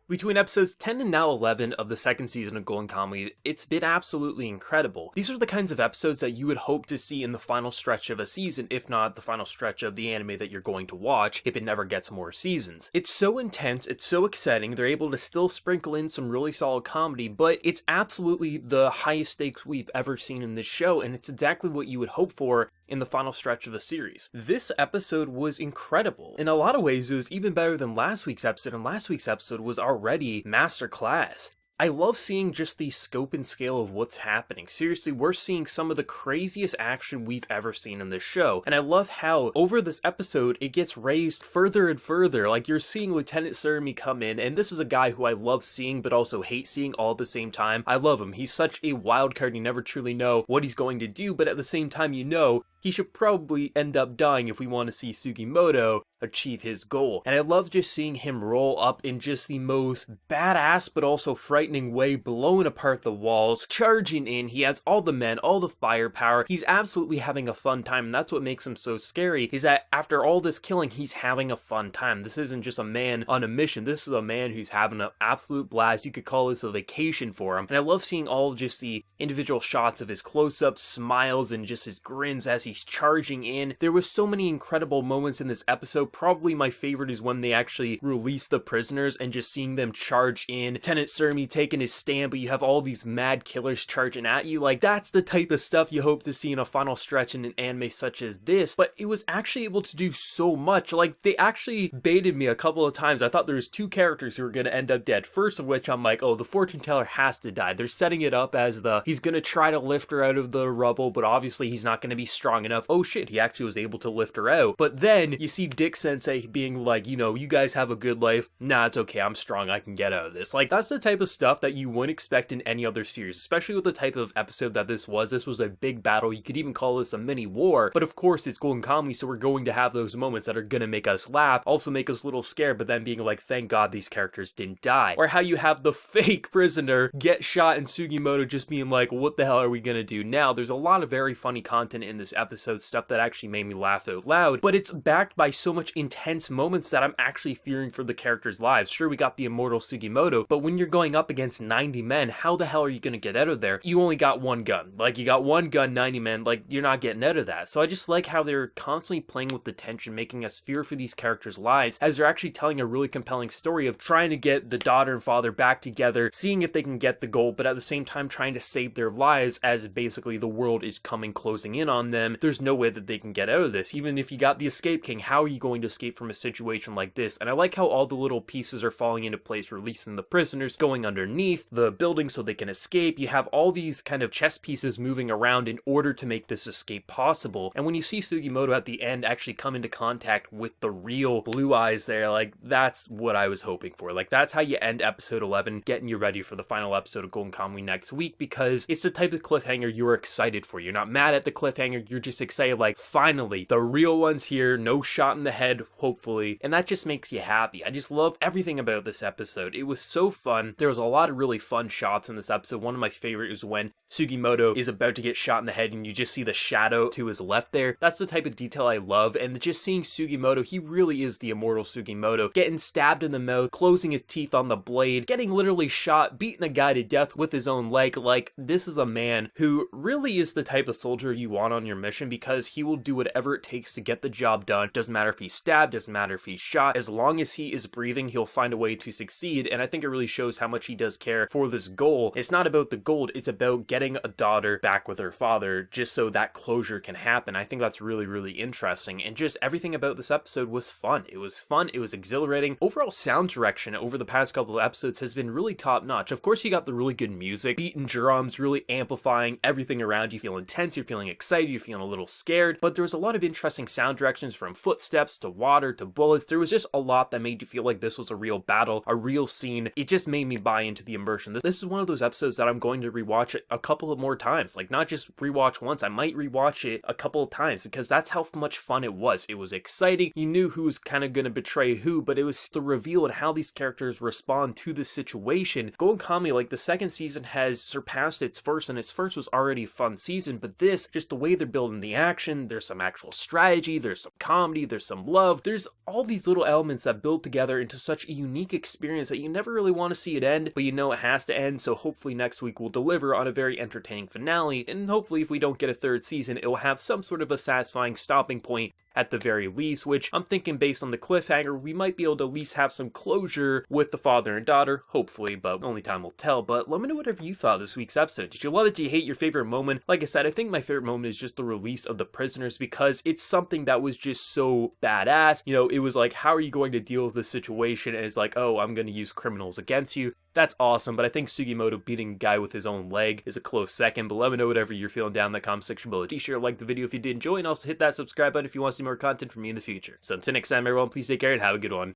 Between episodes 10 and now 11 of the second season of Golden Kamuy, it's been absolutely incredible. These are the kinds of episodes that you would hope to see in the final stretch of a season, if not the final stretch of the anime that you're going to watch, if it never gets more seasons. It's so intense, it's so exciting, they're able to still sprinkle in some really solid comedy, but it's absolutely the highest stakes we've ever seen in this show, and it's exactly what you would hope for in the final stretch of the series. This episode was incredible. In a lot of ways, it was even better than last week's episode, and last week's episode was already masterclass. I love seeing just the scope and scale of what's happening. Seriously, we're seeing some of the craziest action we've ever seen in this show. And I love how, over this episode, it gets raised further and further. Like, you're seeing Lieutenant Surumi come in, and this is a guy who I love seeing, but also hate seeing all at the same time. I love him. He's such a wild card, you never truly know what he's going to do, but at the same time, you know, he should probably end up dying if we want to see Sugimoto achieve his goal. And I love just seeing him roll up in just the most badass but also frightening way, blowing apart the walls, charging in. He has all the men, all the firepower. He's absolutely having a fun time, and that's what makes him so scary, is that after all this killing, he's having a fun time. This isn't just a man on a mission. This is a man who's having an absolute blast. You could call this a vacation for him. And I love seeing all just the individual shots of his close-ups, smiles, and just his grins as he's charging in. There was so many incredible moments in this episode. Probably my favorite is when they actually release the prisoners and just seeing them charge in. Lieutenant Surumi taking his stand, but you have all these mad killers charging at you. Like, that's the type of stuff you hope to see in a final stretch in an anime such as this, but it was actually able to do so much. Like, they actually baited me a couple of times. I thought there was two characters who were going to end up dead. First of which, I'm like, oh, the fortune teller has to die. They're setting it up as he's going to try to lift her out of the rubble, but obviously he's not going to be strong enough. Oh shit, he actually was able to lift her out. But then you see Dick Sensei being like, you know, you guys have a good life. Nah, it's okay, I'm strong, I can get out of this. Like, that's the type of stuff that you wouldn't expect in any other series, especially with the type of episode that this was. This was a big battle. You could even call this a mini war, but of course it's Golden Kamuy, so we're going to have those moments that are gonna make us laugh, also make us a little scared, but then being like, thank God these characters didn't die. Or how you have the fake prisoner get shot and Sugimoto just being like, what the hell are we gonna do now? There's a lot of very funny content in this episode, stuff that actually made me laugh out loud, but it's backed by so much intense moments that I'm actually fearing for the characters' lives. Sure, we got the immortal Sugimoto, but when you're going up against 90 men, how the hell are you gonna get out of there? You only got one gun. Like, you got one gun, 90 men, like, you're not getting out of that. So I just like how they're constantly playing with the tension, making us fear for these characters' lives, as they're actually telling a really compelling story of trying to get the daughter and father back together, seeing if they can get the goal, but at the same time trying to save their lives as basically the world is closing in on them. There's no way that they can get out of this. Even if you got the escape king, how are you going to escape from a situation like this? And I like how all the little pieces are falling into place, releasing the prisoners, going underneath the building so they can escape. You have all these kind of chess pieces moving around in order to make this escape possible. And when you see Sugimoto at the end actually come into contact with the real Blue Eyes there, like, that's what I was hoping for. Like, that's how you end episode 11, getting you ready for the final episode of Golden Kamuy next week, because it's the type of cliffhanger you're excited for. You're not mad at the cliffhanger, you're just excited, like, finally, the real one's here, no shot in the head, hopefully, and that just makes you happy. I just love everything about this episode. It was so fun. There was a lot of really fun shots in this episode. One of my favorite is when Sugimoto is about to get shot in the head and you just see the shadow to his left there. That's the type of detail I love, and just seeing Sugimoto, he really is the immortal Sugimoto, getting stabbed in the mouth, closing his teeth on the blade, getting literally shot, beating a guy to death with his own leg. Like, this is a man who really is the type of soldier you want on your mission, because he will do whatever it takes to get the job done. Doesn't matter if he's stabbed, doesn't matter if he's shot. As long as he is breathing, he'll find a way to succeed, and I think it really shows how much he does care for this goal. It's not about the gold, it's about getting a daughter back with her father, just so that closure can happen. I think that's really, really interesting, and just everything about this episode was fun. It was exhilarating. Overall sound direction over the past couple of episodes has been really top notch. Of course, you got the really good music, beating drums, really amplifying everything around you. Feel intense, you're feeling excited, you're feeling a little scared, but there was a lot of interesting sound directions, from footsteps to water to bullets. There was just a lot that made you feel like this was a real battle, a real scene. It just made me buy into the immersion. This is one of those episodes that I'm going to rewatch a couple of more times. Like, not just rewatch once, I might rewatch it a couple of times, because that's how much fun it was. It was exciting. You knew who was kind of going to betray who, but it was the reveal and how these characters respond to this situation. Golden Kamuy, like, the second season has surpassed its first, and its first was already a fun season, but this, just the way they're building some of the action, there's some actual strategy, there's some comedy, there's some love, there's all these little elements that build together into such a unique experience that you never really want to see it end, but you know it has to end, so hopefully next week we'll deliver on a very entertaining finale, and hopefully if we don't get a third season, it will have some sort of a satisfying stopping point at the very least, which I'm thinking based on the cliffhanger, we might be able to at least have some closure with the father and daughter, hopefully, but only time will tell. But let me know whatever you thought of this week's episode. Did you love it? Did you hate your favorite moment? Like I said, I think my favorite moment is just the release of the prisoners, because it's something that was just so badass. You know, it was like, how are you going to deal with this situation? And it's like, oh, I'm going to use criminals against you. That's awesome, but I think Sugimoto beating a guy with his own leg is a close second. But let me know whatever you're feeling down in the comment section below. Be sure to like the video if you did enjoy, and also hit that subscribe button if you want to see more content from me in the future. So until next time, everyone, please take care and have a good one.